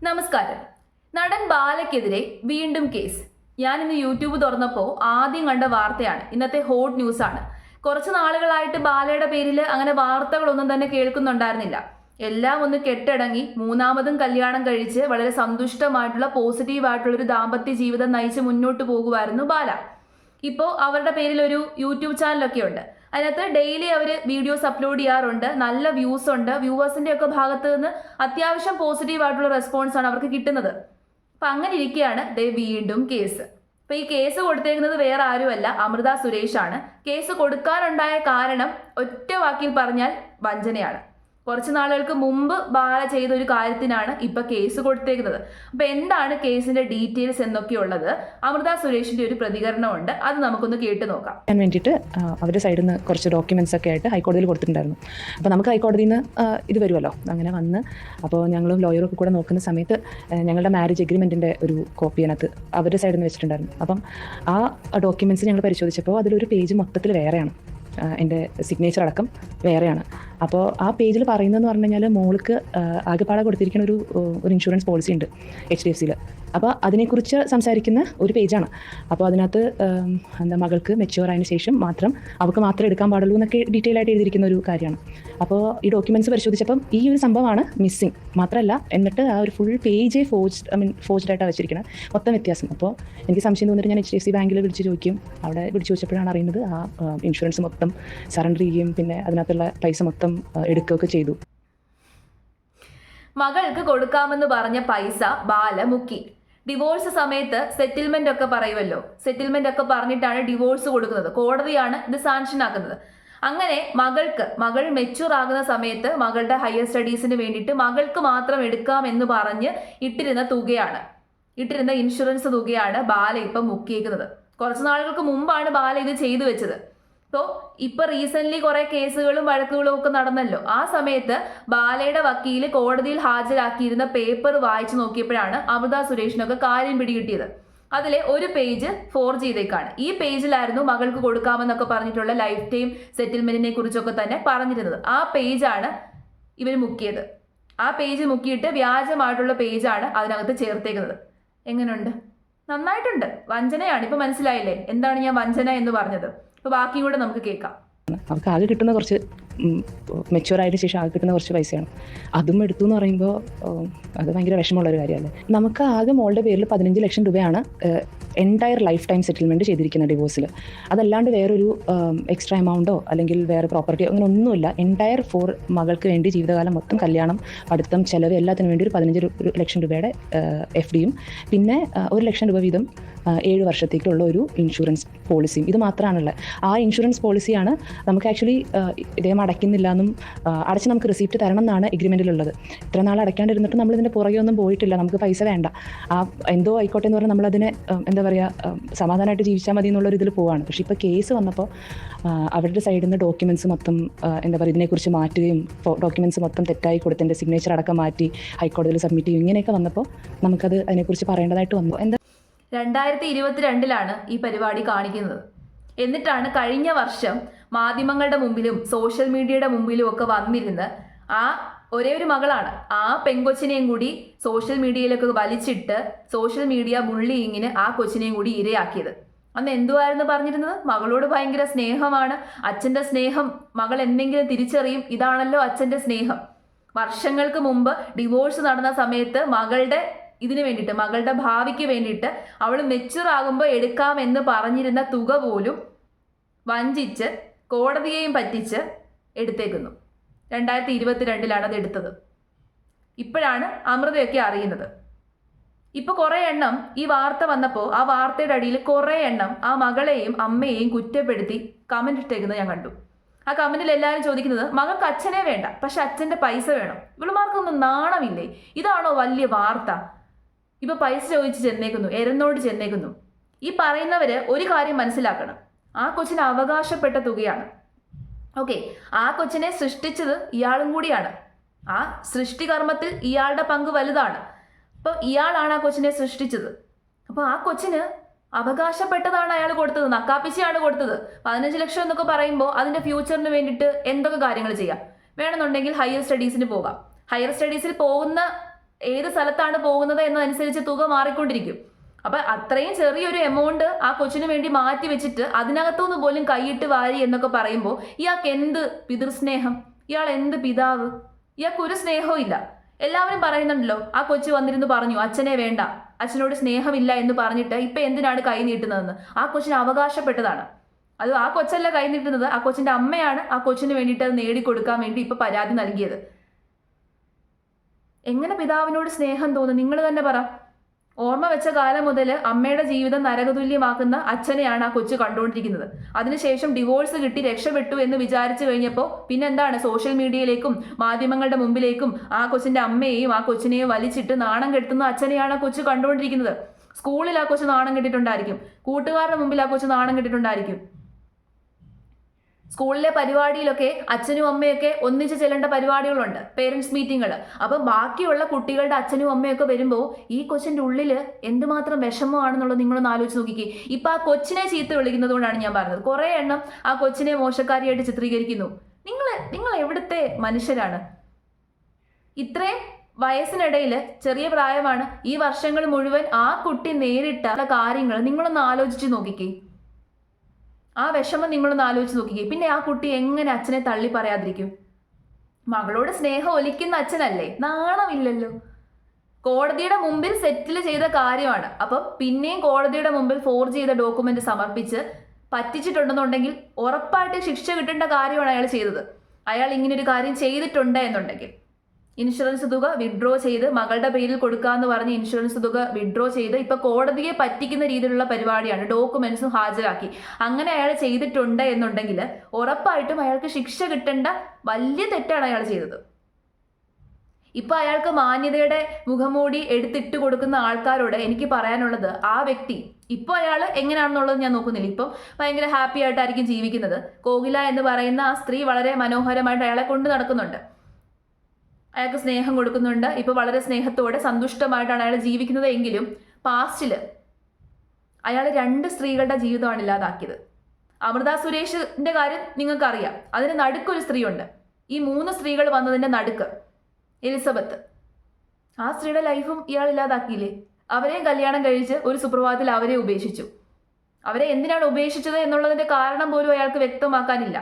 നമസ്കാരം. നടൻ ബാലയ്ക്കെതിരെ വീണ്ടും കേസ്. ഞാൻ ഇന്ന് യൂട്യൂബ് തുറന്നപ്പോൾ ആദ്യം കണ്ട വാർത്തയാണ്. ഇന്നത്തെ ഹോട്ട് ന്യൂസ് ആണ്. കുറച്ച് നാളുകളായിട്ട് ബാലയുടെ പേരിൽ അങ്ങനെ വാർത്തകളൊന്നും തന്നെ കേൾക്കുന്നുണ്ടായിരുന്നില്ല. എല്ലാം ഒന്ന് കെട്ടടങ്ങി മൂന്നാമതും കല്യാണം കഴിച്ച് വളരെ സന്തുഷ്ടമായിട്ടുള്ള പോസിറ്റീവായിട്ടുള്ള ഒരു ദാമ്പത്യ ജീവിതം നയിച്ച് മുന്നോട്ട് പോകുമായിരുന്നു ബാല. ഇപ്പോൾ അവരുടെ പേരിൽ ഒരു യൂട്യൂബ് ചാനലൊക്കെ ഉണ്ട്. അതിനകത്ത് ഡെയിലി അവർ വീഡിയോസ് അപ്ലോഡ് ചെയ്യാറുണ്ട്. നല്ല വ്യൂസ് ഉണ്ട്. വ്യൂവേഴ്സിന്റെ ഒക്കെ ഭാഗത്ത് നിന്ന് അത്യാവശ്യം പോസിറ്റീവായിട്ടുള്ള റെസ്പോൺസ് ആണ് അവർക്ക് കിട്ടുന്നത്. അപ്പൊ അങ്ങനെ ഇരിക്കുകയാണ് വീണ്ടും കേസ്. അപ്പൊ ഈ കേസ് കൊടുത്തേക്കുന്നത് വേറെ ആരുമല്ല, അമൃത സുരേഷ് ആണ്. കേസ് കൊടുക്കാനുണ്ടായ കാരണം ഒറ്റ വാക്കിൽ പറഞ്ഞാൽ വഞ്ചനയാണ്. കുറച്ച് നാളുകൾക്ക് മുമ്പ് ബാല ചെയ്ത ഒരു കാര്യത്തിനാണ് ഇപ്പൊ കേസ് കൊടുത്തേക്കുന്നത്. അപ്പൊ എന്താണ് കേസിന്റെ ഡീറ്റെയിൽസ് എന്നൊക്കെയുള്ളത് അമൃത സുരേഷിന്റെ ഒരു പ്രതികരണമുണ്ട്. അത് നമുക്കൊന്ന് കേട്ട് നോക്കാം. വേണ്ടിയിട്ട് അവരുടെ സൈഡിൽ നിന്ന് കുറച്ച് ഡോക്യുമെന്റ്സ് ഒക്കെ ആയിട്ട് ഹൈക്കോടതിയിൽ കൊടുത്തിട്ടുണ്ടായിരുന്നു. അപ്പോൾ നമുക്ക് ഹൈക്കോടതിയിൽ നിന്ന് ഇത് വരുമല്ലോ, അങ്ങനെ വന്ന് അപ്പോൾ ഞങ്ങളും ലോയറും ഒക്കെ കൂടെ നോക്കുന്ന സമയത്ത് ഞങ്ങളുടെ മാരേജ് എഗ്രിമെന്റിന്റെ ഒരു കോപ്പി അതിനകത്ത് അവരുടെ സൈഡിൽ നിന്ന് വെച്ചിട്ടുണ്ടായിരുന്നു. അപ്പം ആ ഡോക്യുമെന്റ്സ് ഞങ്ങൾ പരിശോധിച്ചപ്പോൾ അതിലൊരു പേജ് മൊത്തത്തിൽ വേറെയാണ്, എൻ്റെ സിഗ്നേച്ചർ അടക്കം വേറെയാണ്. അപ്പോൾ ആ പേജിൽ പറയുന്നതെന്ന് പറഞ്ഞു കഴിഞ്ഞാൽ മോൾക്ക് ആകെപ്പാടെ കൊടുത്തിരിക്കുന്ന ഒരു ഇൻഷുറൻസ് പോളിസി ഉണ്ട് HDFCയിൽ. അപ്പോൾ അതിനെക്കുറിച്ച് സംസാരിക്കുന്ന ഒരു പേജാണ്. അപ്പോൾ അതിനകത്ത് മകൾക്ക് മെച്യൂർ ആയതിനു ശേഷം മാത്രം അവൾക്ക് മാത്രമേ എടുക്കാൻ പാടുള്ളൂ എന്നൊക്കെ ഡീറ്റെയിൽ ആയിട്ട് എഴുതിയിരിക്കുന്ന ഒരു കാര്യമാണ്. അപ്പോൾ ഈ ഡോക്യുമെൻറ്റ്സ് പരിശോധിച്ചപ്പം ഈ ഒരു സംഭവമാണ് മിസ്സിങ്. മാത്രമല്ല എന്നിട്ട് ആ ഒരു ഫുൾ പേജ് ഫോഴ്സ്ഡ് ആയിട്ടാണ് വെച്ചിരിക്കുന്നത്, മൊത്തം വ്യത്യാസം. അപ്പോൾ എനിക്ക് സംശയം തോന്നിയിട്ട് ഞാൻ HDFC ബാങ്കിൽ വിളിച്ച് ചോദിക്കും. അവിടെ വിളിച്ച് ചോദിച്ചപ്പോഴാണ് അറിയുന്നത് ആ ഇൻഷുറൻസ് മൊത്തം സറണ്ടർ ചെയ്യുകയും പിന്നെ അതിനകത്തുള്ള പൈസ മൊത്തം എടുക്കുകയൊക്കെ ചെയ്തു. മകൾക്ക് കൊടുക്കാമെന്ന് പറഞ്ഞ പൈസ ബാല മുക്കി. ഡിവോഴ്സ് സമയത്ത് സെറ്റിൽമെന്റ് ഒക്കെ പറയുമല്ലോ, സെറ്റിൽമെന്റ് ഒക്കെ പറഞ്ഞിട്ടാണ് ഡിവോഴ്സ് കൊടുക്കുന്നത്. കോടതിയാണ് ഇത് സാങ്ഷൻ ആക്കുന്നത്. അങ്ങനെ മകൾ മെച്യൂർ ആകുന്ന സമയത്ത് മകളുടെ ഹയർ സ്റ്റഡീസിന് വേണ്ടിയിട്ട് മകൾക്ക് മാത്രം എടുക്കാം എന്ന് പറഞ്ഞ് ഇട്ടിരുന്ന ഇൻഷുറൻസ് തുകയാണ് ബാല ഇപ്പം മുക്കിയേക്കുന്നത്. കുറച്ച് നാളുകൾക്ക് മുമ്പാണ് ബാല ഇത് ചെയ്തു വെച്ചത്. സോ ഇപ്പൊ റീസെന്റ് കുറെ കേസുകളും വഴക്കുകളും ഒക്കെ നടന്നല്ലോ. ആ സമയത്ത് ബാലയുടെ വക്കീല് കോടതിയിൽ ഹാജരാക്കിയിരുന്ന പേപ്പർ വായിച്ചു നോക്കിയപ്പോഴാണ് അമൃത സുരേഷിനൊക്കെ കാര്യം പിടികിട്ടിയത്. അതിലെ ഒരു പേജ് ഫോർജ് ചെയ്തേക്കാണ്. ഈ പേജിലായിരുന്നു മകൾക്ക് കൊടുക്കാമെന്നൊക്കെ പറഞ്ഞിട്ടുള്ള ലൈഫ് ടൈം സെറ്റിൽമെന്റിനെ കുറിച്ചൊക്കെ തന്നെ പറഞ്ഞിരുന്നത്. ആ പേജാണ് ഇവർ മുക്കിയത്. ആ പേജ് മുക്കിയിട്ട് വ്യാജമായിട്ടുള്ള പേജാണ് അതിനകത്ത് ചേർത്തേക്കുന്നത്. എങ്ങനെയുണ്ട്? നന്നായിട്ടുണ്ട്. വഞ്ചനയാണ്. ഇപ്പൊ മനസ്സിലായില്ലേ എന്താണ് ഞാൻ വഞ്ചന എന്ന് പറഞ്ഞത്? അപ്പോൾ ബാക്കിയും കൂടെ നമുക്ക് കേൾക്കാം. അവർക്ക് ആകെ കിട്ടുന്ന കുറച്ച് മെച്യൂർ ആയതിനു ശേഷം ആകെ കിട്ടുന്ന കുറച്ച് പൈസയാണ്. അതും എടുത്തു എന്ന് പറയുമ്പോൾ അത് ഭയങ്കര വിഷമമുള്ളൊരു കാര്യമല്ലേ. നമുക്ക് ആകെ മോളുടെ പേരിൽ 15 ലക്ഷം രൂപയാണ് എൻറ്റയർ ലൈഫ് ടൈം സെറ്റിൽമെൻറ്റ് ചെയ്തിരിക്കുന്ന ഡിവോഴ്സിൽ. അതല്ലാണ്ട് വേറൊരു എക്സ്ട്രാ എമൗണ്ടോ അല്ലെങ്കിൽ വേറെ പ്രോപ്പർട്ടിയോ അങ്ങനെ ഒന്നുമില്ല. എൻറ്റയർ മകൾക്ക് വേണ്ടി ജീവിതകാലം മൊത്തം കല്യാണം, പഠിത്തം, ചെലവ് എല്ലാത്തിനും വേണ്ടി ഒരു 15 ലക്ഷം രൂപയുടെ FDയും പിന്നെ 1 ലക്ഷം രൂപ വീതം 7 വർഷത്തേക്കുള്ള ഒരു ഇൻഷുറൻസ് പോളിസിയും. ഇത് മാത്രമാണുള്ളത്. ആ ഇൻഷുറൻസ് പോളിസിയാണ് നമുക്ക് ആക്ച്വലി ഇദ്ദേഹം അടയ്ക്കുന്നില്ല എന്നും അടച്ച് നമുക്ക് റിസീപ്റ്റ് തരണം എന്നാണ് എഗ്രിമെൻറ്റിലുള്ളത്. ഇത്ര നാൾ അടയ്ക്കാണ്ടിരുന്നിട്ട് നമ്മളിതിൻ്റെ പുറകെ ഒന്നും പോയിട്ടില്ല, നമുക്ക് പൈസ വേണ്ട, ആ എന്തോ ആയിക്കോട്ടെ എന്ന് പറഞ്ഞാൽ നമ്മളതിനെ എന്താ പറയുക സമാധാനമായിട്ട് ജീവിച്ചാൽ മതി എന്നുള്ളൊരു ഇതിൽ പോവാണ്. പക്ഷേ ഇപ്പോൾ കേസ് വന്നപ്പോൾ അവരുടെ സൈഡിൽ നിന്ന് ഡോക്യുമെൻറ്റ്സ് മൊത്തം എന്താ പറയുക ഇതിനെക്കുറിച്ച് മാറ്റുകയും ഡോക്യുമെൻറ്റ്സ് മൊത്തം തെറ്റായി കൊടുത്തതിൻ്റെ സിഗ്നേച്ചർ അടക്കം മാറ്റി ഹൈക്കോടതിയിൽ സബ്മിറ്റ് ചെയ്യും, ഇങ്ങനെയൊക്കെ വന്നപ്പോൾ നമുക്കത് അതിനെക്കുറിച്ച് പറയേണ്ടതായിട്ട് വന്നു. 2022 ഈ പരിപാടി കാണിക്കുന്നത്. എന്നിട്ടാണ് കഴിഞ്ഞ വർഷം മാധ്യമങ്ങളുടെ മുമ്പിലും സോഷ്യൽ മീഡിയയുടെ മുമ്പിലും ഒക്കെ വന്നിരുന്ന് ആ ഒരേ ഒരു മകളാണ്, ആ പെൺകൊച്ചിനെയും കൂടി സോഷ്യൽ മീഡിയയിലൊക്കെ വലിച്ചിട്ട് സോഷ്യൽ മീഡിയ ബുള്ളിയിങ്ങിന് ആ കൊച്ചിനെയും കൂടി ഇരയാക്കിയത്. അന്ന് എന്തുവായിരുന്നു പറഞ്ഞിരുന്നത്? മകളോട് ഭയങ്കര സ്നേഹമാണ്, അച്ഛൻ്റെ സ്നേഹം മകൾ എന്തെങ്കിലും തിരിച്ചറിയും, ഇതാണല്ലോ അച്ഛൻ്റെ സ്നേഹം. വർഷങ്ങൾക്ക് മുമ്പ് ഡിവോഴ്സ് നടന്ന സമയത്ത് മകളുടെ ഭാവിക്ക് വേണ്ടിയിട്ട് അവൾ മെച്യൂർ ആകുമ്പോൾ എടുക്കാമെന്ന് പറഞ്ഞിരുന്ന തുക പോലും വഞ്ചിച്ച് കോടതിയെയും പറ്റിച്ച് എടുത്തേക്കുന്നു. 2022 അത് എടുത്തത്. ഇപ്പോഴാണ് അമൃതയൊക്കെ അറിയുന്നത്. ഇപ്പൊ കുറെ എണ്ണം ഈ വാർത്ത വന്നപ്പോൾ ആ വാർത്തയുടെ അടിയിൽ കുറെ എണ്ണം ആ മകളെയും അമ്മയെയും കുറ്റപ്പെടുത്തി കമന്റ് ഇട്ടേക്കുന്നത് ഞാൻ കണ്ടു. ആ കമന്റിൽ എല്ലാവരും ചോദിക്കുന്നത് മകൾക്ക് അച്ഛനെ വേണ്ട, പക്ഷെ അച്ഛൻ്റെ പൈസ വേണം. ഇവളുമാർക്കൊന്നും നാണമില്ലേ? ഇതാണോ വലിയ വാർത്ത? ഇപ്പൊ പൈസ ചോദിച്ച് ചെന്നേക്കുന്നു, എരന്നോട് ചെന്നേക്കുന്നു. ഈ പറയുന്നവര് ഒരു കാര്യം മനസ്സിലാക്കണം, ആ കൊച്ചിന് അവകാശപ്പെട്ട തുകയാണ്. ഓക്കെ, ആ കൊച്ചിനെ സൃഷ്ടിച്ചത് ഇയാളും കൂടിയാണ്. ആ സൃഷ്ടികർമ്മത്തിൽ ഇയാളുടെ പങ്ക് വലുതാണ്. അപ്പോൾ ഇയാളാണ് ആ കൊച്ചിനെ സൃഷ്ടിച്ചത്. അപ്പോൾ ആ കൊച്ചിന് അവകാശപ്പെട്ടതാണ് അയാൾ കൊടുത്തത്, നക്കാപ്പിച്ചയാണ് കൊടുത്തത്. 15 ലക്ഷം എന്നൊക്കെ പറയുമ്പോൾ അതിന്റെ ഫ്യൂച്ചറിന് വേണ്ടിയിട്ട് എന്തൊക്കെ കാര്യങ്ങൾ ചെയ്യാം. വേണമെന്നുണ്ടെങ്കിൽ ഹയർ സ്റ്റഡീസിന് പോകാം. ഹയർ സ്റ്റഡീസിൽ പോകുന്ന ഏത് സ്ഥലത്താണ് പോകുന്നത് എന്നതനുസരിച്ച് തുക മാറിക്കൊണ്ടിരിക്കും. അപ്പൊ അത്രയും ചെറിയൊരു എമൗണ്ട് ആ കൊച്ചിന് വേണ്ടി മാറ്റി വെച്ചിട്ട് അതിനകത്തുനിന്ന് പോലും കൈയിട്ട് വാരി എന്നൊക്കെ പറയുമ്പോൾ ഇയാൾക്ക് എന്ത് പിതൃസ്നേഹം, ഇയാൾ എന്ത് പിതാവ്, ഇയാൾക്ക് ഒരു സ്നേഹവും ഇല്ല. എല്ലാവരും പറയുന്നുണ്ടല്ലോ ആ കൊച്ചു വന്നിരുന്ന് പറഞ്ഞു അച്ഛനെ വേണ്ട, അച്ഛനോട് സ്നേഹമില്ല എന്ന് പറഞ്ഞിട്ട് ഇപ്പൊ എന്തിനാണ് കൈ നീട്ടുന്നതെന്ന്. ആ കൊച്ചിന് അവകാശപ്പെട്ടതാണ്. അത് ആ കൊച്ചല്ല കൈ നീട്ടുന്നത്, ആ കൊച്ചിന്റെ അമ്മയാണ് ആ കൊച്ചിന് വേണ്ടിയിട്ട് അത് നേടിക്കൊടുക്കാൻ വേണ്ടി ഇപ്പൊ പരാതി നൽകിയത്. എങ്ങനെ പിതാവിനോട് സ്നേഹം തോന്നും? നിങ്ങൾ തന്നെ പറ. ഓർമ്മ വെച്ച കാലം മുതൽ അമ്മയുടെ ജീവിതം നരകതുല്യമാക്കുന്ന അച്ഛനെയാണ് ആ കൊച്ചു കണ്ടുകൊണ്ടിരിക്കുന്നത്. അതിനുശേഷം ഡിവോഴ്സ് കിട്ടി രക്ഷപ്പെട്ടു എന്ന് വിചാരിച്ചു കഴിഞ്ഞപ്പോൾ പിന്നെന്താണ്, സോഷ്യൽ മീഡിയയിലേക്കും മാധ്യമങ്ങളുടെ മുമ്പിലേക്കും ആ കൊച്ചിന്റെ അമ്മയെയും ആ കൊച്ചിനെയും വലിച്ചിട്ട് നാണം കെടുത്തുന്ന അച്ഛനെയാണ് ആ കൊച്ചു കണ്ടുകൊണ്ടിരിക്കുന്നത്. സ്കൂളിൽ ആ കൊച്ചു നാണം കെട്ടിട്ടുണ്ടായിരിക്കും, കൂട്ടുകാരുടെ മുമ്പിൽ ആ കൊച്ചു നാണം കെട്ടിട്ടുണ്ടായിരിക്കും. സ്കൂളിലെ പരിപാടിയിലൊക്കെ അച്ഛനും അമ്മയൊക്കെ ഒന്നിച്ച് ചെല്ലേണ്ട പരിപാടികളുണ്ട്, പേരൻസ് മീറ്റിങ്ങുകൾ. അപ്പം ബാക്കിയുള്ള കുട്ടികളുടെ അച്ഛനും അമ്മയൊക്കെ വരുമ്പോൾ ഈ കൊച്ചിൻ്റെ ഉള്ളിൽ എന്തുമാത്രം വിഷമമാണെന്നുള്ളത് നിങ്ങളൊന്ന് ആലോചിച്ച് നോക്കിക്കേ. ഇപ്പം ആ കൊച്ചിനെ ചീത്ത വിളിക്കുന്നത് കൊണ്ടാണ് ഞാൻ പറഞ്ഞത്. കുറേ എണ്ണം ആ കൊച്ചിനെ മോശക്കാരിയായിട്ട് ചിത്രീകരിക്കുന്നു. നിങ്ങൾ എവിടുത്തെ മനുഷ്യരാണ്? ഇത്രയും വയസ്സിനിടയിൽ ചെറിയ പ്രായമാണ്, ഈ വർഷങ്ങൾ മുഴുവൻ ആ കുട്ടി നേരിട്ട കാര്യങ്ങൾ നിങ്ങളൊന്ന് ആലോചിച്ച് നോക്കിക്കേ. ആ വിഷമം നിങ്ങളൊന്ന് ആലോചിച്ച് നോക്കിക്കേ. പിന്നെ ആ കുട്ടി എങ്ങനെ അച്ഛനെ തള്ളി പറയാതിരിക്കും? മകളോട് സ്നേഹം ഒലിക്കുന്ന അച്ഛനല്ലേ, നാണമില്ലല്ലോ. കോടതിയുടെ മുമ്പിൽ സെറ്റിൽ ചെയ്ത കാര്യമാണ്. അപ്പം പിന്നെയും കോടതിയുടെ മുമ്പിൽ ഫോർജ് ചെയ്ത ഡോക്യുമെന്റ് സമർപ്പിച്ച് പറ്റിച്ചിട്ടുണ്ടെന്നുണ്ടെങ്കിൽ ഉറപ്പായിട്ട് ശിക്ഷ കിട്ടേണ്ട കാര്യമാണ് അയാൾ ചെയ്തത്. അയാൾ ഇങ്ങനൊരു കാര്യം ചെയ്തിട്ടുണ്ട് എന്നുണ്ടെങ്കിൽ ഇൻഷുറൻസ് തുക വിഡ്രോ ചെയ്ത് മകളുടെ പേരിൽ കൊടുക്കാന്ന് പറഞ്ഞ് ഇൻഷുറൻസ് തുക വിഡ്രോ ചെയ്ത് ഇപ്പൊ കോടതിയെ പറ്റിക്കുന്ന രീതിയിലുള്ള പരിപാടിയാണ്, ഡോക്യുമെന്റ്സും ഹാജരാക്കി. അങ്ങനെ അയാൾ ചെയ്തിട്ടുണ്ട് എന്നുണ്ടെങ്കിൽ ഉറപ്പായിട്ടും അയാൾക്ക് ശിക്ഷ കിട്ടേണ്ട വലിയ തെറ്റാണ് അയാൾ ചെയ്തത്. ഇപ്പൊ അയാൾക്ക് മാന്യതയുടെ മുഖംമൂടി എടുത്തിട്ട് കൊടുക്കുന്ന ആൾക്കാരോട് എനിക്ക് പറയാനുള്ളത്, ആ വ്യക്തി ഇപ്പോൾ അയാൾ എങ്ങനെയാണെന്നുള്ളത് ഞാൻ നോക്കുന്നില്ല. ഇപ്പം ഭയങ്കര ഹാപ്പി ആയിട്ടായിരിക്കും ജീവിക്കുന്നത്. കോകില എന്ന് പറയുന്ന ആ സ്ത്രീ വളരെ മനോഹരമായിട്ട് അയാളെ കൊണ്ട് നടക്കുന്നുണ്ട്, അയാൾക്ക് സ്നേഹം കൊടുക്കുന്നുണ്ട്. ഇപ്പോൾ വളരെ സ്നേഹത്തോടെ സന്തുഷ്ടമായിട്ടാണ് അയാൾ ജീവിക്കുന്നത്. എങ്കിലും പാസ്റ്റിൽ അയാൾ 2 സ്ത്രീകളുടെ ജീവിതമാണ് ഇല്ലാതാക്കിയത്. അമൃത സുരേഷിന്റെ കാര്യം നിങ്ങൾക്കറിയാം. അതിന് നടുക്കൊരു സ്ത്രീയുണ്ട്. ഈ 3 സ്ത്രീകൾ വന്നതിന്റെ നടുക്ക് എലിസബത്ത്, ആ സ്ത്രീയുടെ ലൈഫും ഇയാൾ ഇല്ലാതാക്കിയില്ലേ? അവരെയും കല്യാണം കഴിച്ച് ഒരു സുപ്രഭാതത്തിൽ അവരെ ഉപേക്ഷിച്ചു. അവരെ എന്തിനാണ് ഉപേക്ഷിച്ചത് എന്നുള്ളതിന്റെ കാരണം പോലും അയാൾക്ക് വ്യക്തമാക്കാനില്ല.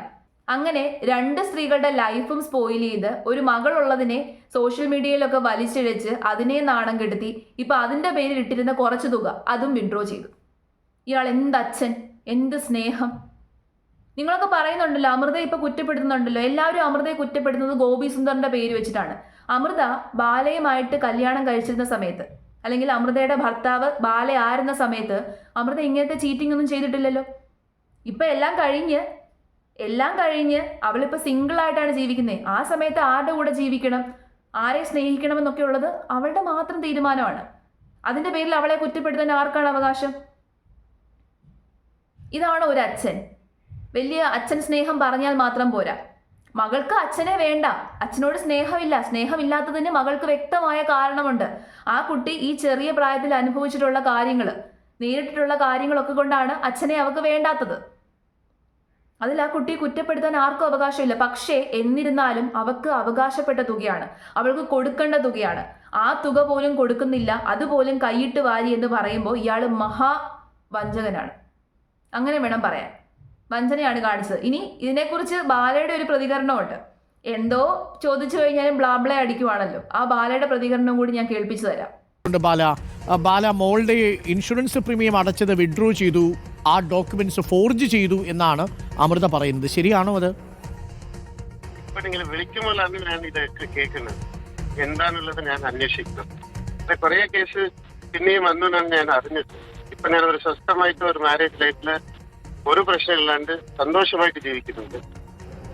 അങ്ങനെ 2 സ്ത്രീകളുടെ ലൈഫും സ്പോയിൽ ചെയ്ത് ഒരു മകളുള്ളതിനെ സോഷ്യൽ മീഡിയയിലൊക്കെ വലിച്ചിഴച്ച് അതിനെ നാണം കെടുത്തി. ഇപ്പൊ അതിന്റെ പേരിൽ ഇട്ടിരുന്ന കുറച്ച് തുക അതും വിഡ്രോ ചെയ്തു. ഇയാൾ എന്ത് അച്ഛൻ, എന്ത് സ്നേഹം. നിങ്ങളൊക്കെ പറയുന്നുണ്ടല്ലോ, അമൃതയെ ഇപ്പൊ കുറ്റപ്പെടുത്തുന്നുണ്ടല്ലോ. എല്ലാവരും അമൃതയെ കുറ്റപ്പെടുത്തുന്നത് ഗോപി സുന്ദറിന്റെ പേര് വെച്ചിട്ടാണ്. അമൃത ബാലയുമായിട്ട് കല്യാണം കഴിച്ചിരുന്ന സമയത്ത്, അല്ലെങ്കിൽ അമൃതയുടെ ഭർത്താവ് ബാല ആയിരുന്ന സമയത്ത് അമൃത ഇങ്ങനത്തെ ചീറ്റിംഗ് ഒന്നും ചെയ്തിട്ടില്ലല്ലോ. ഇപ്പൊ എല്ലാം കഴിഞ്ഞ് അവളിപ്പോൾ സിംഗിൾ ആയിട്ടാണ് ജീവിക്കുന്നത്. ആ സമയത്ത് ആരുടെ കൂടെ ജീവിക്കണം, ആരെ സ്നേഹിക്കണം എന്നൊക്കെ ഉള്ളത് അവളുടെ മാത്രം തീരുമാനമാണ്. അതിന്റെ പേരിൽ അവളെ കുറ്റപ്പെടുത്താൻ ആർക്കാണ് അവകാശം? ഇതാണ് ഒരു അച്ഛൻ. വലിയ അച്ഛൻ സ്നേഹം പറഞ്ഞാൽ മാത്രം പോരാ. മകൾക്ക് അച്ഛനെ വേണ്ട, അച്ഛനോട് സ്നേഹമില്ല. സ്നേഹമില്ലാത്തതിന് മകൾക്ക് വ്യക്തമായ കാരണമുണ്ട്. ആ കുട്ടി ഈ ചെറിയ പ്രായത്തിൽ അനുഭവിച്ചിട്ടുള്ള കാര്യങ്ങൾ, നേരിട്ടിട്ടുള്ള കാര്യങ്ങളൊക്കെ കൊണ്ടാണ് അച്ഛനെ അവൾക്ക് വേണ്ടാത്തത്. അതിൽ ആ കുട്ടിയെ കുറ്റപ്പെടുത്താൻ ആർക്കും അവകാശമില്ല. പക്ഷേ എന്നിരുന്നാലും അവൾക്ക് അവകാശപ്പെട്ട തുകയാണ്, അവൾക്ക് കൊടുക്കേണ്ട തുകയാണ്. ആ തുക പോലും കൊടുക്കുന്നില്ല, അതുപോലും കൈയിട്ട് വാരി എന്ന് പറയുമ്പോൾ ഇയാൾ മഹാവഞ്ചകനാണ്. അങ്ങനെ വേണം പറയാൻ. വഞ്ചനയാണ് കാണിച്ചത്. ഇനി ഇതിനെക്കുറിച്ച് ബാലയുടെ ഒരു പ്രതികരണമുണ്ട്. എന്തോ ചോദിച്ചു കഴിഞ്ഞാലും ബ്ലാബ്ലെ അടിക്കുവാണല്ലോ. ആ ബാലയുടെ പ്രതികരണം കൂടി ഞാൻ കേൾപ്പിച്ചു തരാം. ബാല മോളുടെ ഇൻഷുറൻസ് പ്രീമിയം അടച്ചത് വിഡ്രോ ചെയ്തു, ആ ഡോക്യുമെന്റ്സ് ഫോർജ് ചെയ്തു എന്നാണ് അമൃത പറയുന്നത്. ശരിയാണോ അത്? നിങ്ങൾ വിളിക്കുമ്പോഴാണ് ഞാൻ ഇതൊക്കെ കേൾക്കുന്നത്. എന്താണുള്ളത് ഞാൻ അന്വേഷിക്കുന്നത്. കുറേ കേസ് പിന്നെയും വന്നാണ് ഞാൻ അറിഞ്ഞത്. ഇപ്പൊ ഞാൻ ഒരു സ്വസ്ഥമായിട്ട് ഒരു മാരേജ് ലൈഫില് ഒരു പ്രശ്നമില്ലാണ്ട് സന്തോഷമായിട്ട് ജീവിക്കുന്നുണ്ട്.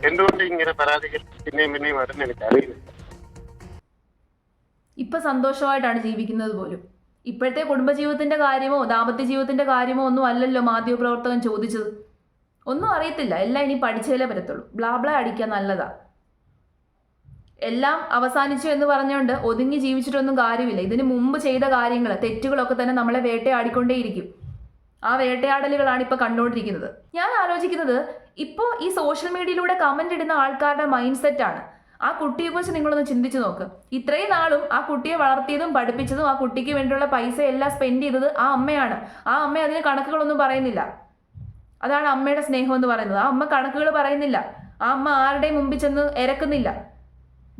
എന്തുകൊണ്ട് ഇങ്ങനെ പരാതികൾ പിന്നെയും വരുന്ന എനിക്ക് അറിയില്ല. ഇപ്പൊ സന്തോഷമായിട്ടാണ് ജീവിക്കുന്നത് പോലും. ഇപ്പോഴത്തെ കുടുംബജീവിതത്തിന്റെ കാര്യമോ ദാമ്പത്യ ജീവിതത്തിന്റെ കാര്യമോ ഒന്നും അല്ലല്ലോ മാധ്യമപ്രവർത്തകൻ ചോദിച്ചത്. ഒന്നും അറിയത്തില്ല, എല്ലാം ഇനി പഠിച്ചാലേ പറ്റത്തുള്ളൂ. ബ്ലാബ്ല അടിക്കാൻ നല്ലതാ. എല്ലാം അവസാനിച്ചു എന്ന് പറഞ്ഞുകൊണ്ട് ഒതുങ്ങി ജീവിച്ചിട്ടൊന്നും കാര്യമില്ല. ഇതിന് മുമ്പ് ചെയ്ത കാര്യങ്ങൾ, തെറ്റുകളൊക്കെ തന്നെ നമ്മളെ വേട്ടയാടിക്കൊണ്ടേയിരിക്കും. ആ വേട്ടയാടലുകളാണ് ഇപ്പൊ കണ്ടുകൊണ്ടിരിക്കുന്നത്. ഞാൻ ആലോചിക്കുന്നത്, ഇപ്പോൾ ഈ സോഷ്യൽ മീഡിയയിലൂടെ കമന്റ് ഇടുന്ന ആൾക്കാരുടെ മൈൻഡ് സെറ്റാണ്. ആ കുട്ടിയെക്കുറിച്ച് നിങ്ങളൊന്ന് ചിന്തിച്ചു നോക്ക്. ഇത്രയും നാളും ആ കുട്ടിയെ വളർത്തിയതും പഠിപ്പിച്ചതും ആ കുട്ടിക്ക് വേണ്ടിയുള്ള പൈസ എല്ലാം സ്പെൻഡ് ചെയ്തത് ആ അമ്മയാണ്. ആ അമ്മ അതിന് കണക്കുകളൊന്നും പറയുന്നില്ല. അതാണ് അമ്മയുടെ സ്നേഹം എന്ന് പറയുന്നത്. ആ അമ്മ കണക്കുകൾ പറയുന്നില്ല. ആ അമ്മ ആരുടെയും മുമ്പിൽ ചെന്ന് ഇരക്കുന്നില്ല.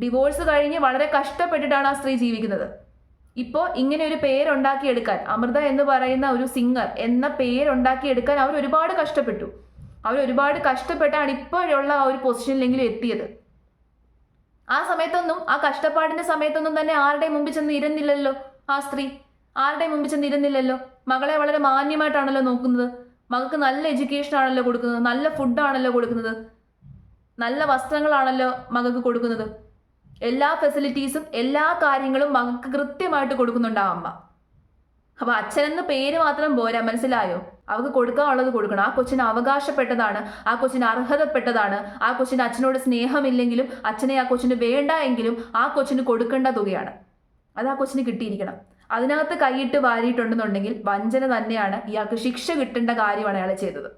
ഡിവോഴ്സ് കഴിഞ്ഞ് വളരെ കഷ്ടപ്പെട്ടിട്ടാണ് ആ സ്ത്രീ ജീവിക്കുന്നത്. ഇപ്പോൾ ഇങ്ങനെ ഒരു പേരുണ്ടാക്കിയെടുക്കാൻ, അമൃത എന്ന് പറയുന്ന ഒരു സിംഗർ എന്ന പേരുണ്ടാക്കിയെടുക്കാൻ അവർ ഒരുപാട് കഷ്ടപ്പെട്ടു. അവർ ഒരുപാട് കഷ്ടപ്പെട്ടാണ് ഇപ്പോഴുള്ള ആ ഒരു പൊസിഷനിലെങ്കിലും എത്തിയത്. ആ സമയത്തൊന്നും, ആ കഷ്ടപ്പാടിന്റെ സമയത്തൊന്നും തന്നെ ആരുടെയും മുമ്പിൽ ചെന്ന് ഇരുന്നില്ലല്ലോ ആ സ്ത്രീ. ആരുടെയും മുമ്പിൽ ചെന്ന് ഇരുന്നില്ലല്ലോ. മകളെ വളരെ മാന്യമായിട്ടാണല്ലോ നോക്കുന്നത്. മകൾക്ക് നല്ല എഡ്യൂക്കേഷൻ ആണല്ലോ കൊടുക്കുന്നത്, നല്ല ഫുഡാണല്ലോ കൊടുക്കുന്നത്, നല്ല വസ്ത്രങ്ങളാണല്ലോ മകൾക്ക് കൊടുക്കുന്നത്. എല്ലാ ഫെസിലിറ്റീസും എല്ലാ കാര്യങ്ങളും മകൾക്ക് കൃത്യമായിട്ട് കൊടുക്കുന്നുണ്ട് ആ അമ്മ. അപ്പൊ അച്ഛനെന്ന് പേര് മാത്രം പോരാ, മനസ്സിലായോ? അവർക്ക് കൊടുക്കാനുള്ളത് കൊടുക്കണം. ആ കൊച്ചിന് അവകാശപ്പെട്ടതാണ്, ആ കൊച്ചിന് അർഹതപ്പെട്ടതാണ്. ആ കൊച്ചിന് അച്ഛനോട് സ്നേഹമില്ലെങ്കിലും അച്ഛനെ ആ കൊച്ചിന് വേണ്ട എങ്കിലും ആ കൊച്ചിന് കൊടുക്കേണ്ട തുകയാണ്. അത് ആ കൊച്ചിന് കിട്ടിയിരിക്കണം. അതിനകത്ത് കൈയിട്ട് വാരിയിട്ടുണ്ടെന്നുണ്ടെങ്കിൽ വഞ്ചന തന്നെയാണ്. ഇയാൾക്ക് ശിക്ഷ കിട്ടേണ്ട കാര്യമാണ് അയാൾ ചെയ്തത്.